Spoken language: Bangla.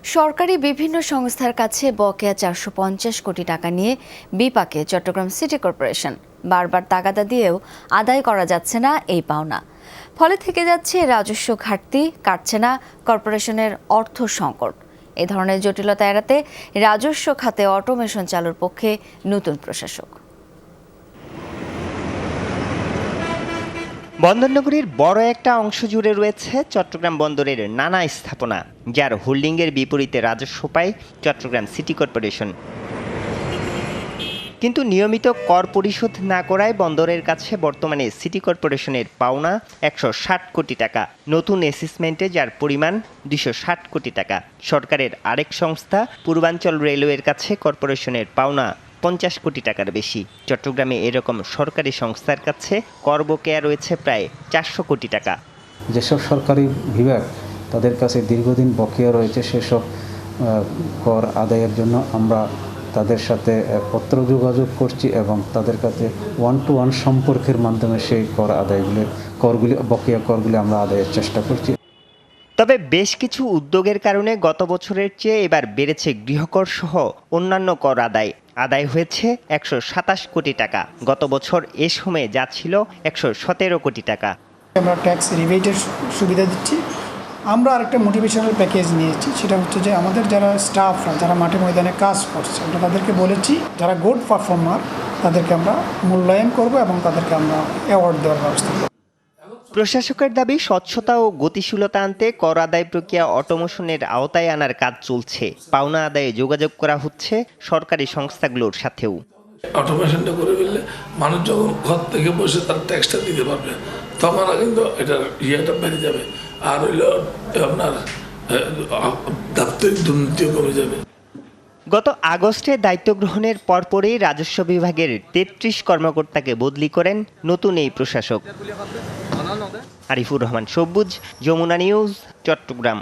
সরকারি বিভিন্ন সংস্থার কাছে বকেয়া 450 কোটি টাকা নিয়ে বিপাকে চট্টগ্রাম সিটি কর্পোরেশন। বারবার তাগাদা দিয়েও আদায় করা যাচ্ছে না এই পাওনা। ফলে থেকে যাচ্ছে রাজস্ব ঘাটতি, কাটছে না কর্পোরেশনের অর্থ সংকট। এ ধরনের জটিলতা এড়াতে রাজস্ব খাতে অটোমেশন চালুর পক্ষে নতুন প্রশাসক। বন্দরনগরীর বড় একটা অংশ জুড়ে রয়েছে চট্টগ্রাম বন্দরের নানা স্থাপনা, যার হোল্ডিংয়ের বিপরীতে রাজস্ব পায় চট্টগ্রাম সিটি কর্পোরেশন। কিন্তু নিয়মিত কর পরিশোধ না করায় বন্দরের কাছে বর্তমানে সিটি কর্পোরেশনের পাওনা 160 কোটি টাকা। নতুন অ্যাসেসমেন্টে যার পরিমাণ 260 কোটি টাকা। সরকারের আরেক সংস্থা পূর্বাঞ্চল রেলওয়ের কাছে কর্পোরেশনের পাওনা 50 কোটি টাকার বেশি। চট্টগ্রামে এরকম সরকারি সংস্থার কাছে কর বকেয়া রয়েছে প্রায় 400 কোটি টাকা। যেসব সরকারি বিভাগ তাদের কাছে দীর্ঘদিন বকেয়া রয়েছে, সেসব কর আদায়ের জন্য আমরা তাদের সাথে পত্র যোগাযোগ করছি এবং তাদের কাছে 1-to-1 সম্পর্কের মাধ্যমে সেই বকেয়া করগুলি আমরা আদায়ের চেষ্টা করছি। তবে বেশ কিছু উদ্যোগের কারণে গত বছরের চেয়ে এবার বেড়েছে গৃহকর সহ অন্যান্য কর আদায় হয়েছে 127 কোটি টাকা। গত বছর এ সময়ে যা ছিল 117 কোটি টাকা। আমরা ট্যাক্স রিবেটের সুবিধা দিচ্ছি। আমরা আরেকটা মোটিভেশনাল প্যাকেজ নিয়েছি, সেটা হচ্ছে যে আমাদের যারা স্টাফরা যারা মাঠে ময়দানে কাজ করছে, আমরা তাদেরকে বলেছি যারা গুড পারফর্মার তাদেরকে আমরা মূল্যায়ন করব এবং তাদেরকে আমরা অ্যাওয়ার্ড দেওয়ার ব্যবস্থা করব। প্রশাসকের দাবি, স্বচ্ছতা ও গতিশীলতা আনতে কর আদায় প্রক্রিয়া অটোমেশনের আওতায় আনার কাজ চলছে। পাওনা আদায়ে যোগাযোগ করা হচ্ছে সরকারি সংস্থাগুলোর সাথেও। অটোমেশনটা করে ফেললে মানুষ যখন ঘর থেকে বসে তার ট্যাক্সটা দিতে পারবে, তখন কিন্তু এটার ইয়েটা বেড়ে যাবে, আর হইল আপনার দাপ্তরিক দুর্নীতিও কমে যাবে। গত আগস্টে দায়িত্ব গ্রহণের পরপরই রাজস্ব বিভাগের 33 কর্মকর্তাকে বদলি করেন নতুন এই প্রশাসক। আরিফুর রহমান সবুজ, যমুনা নিউজ, চট্টগ্রাম।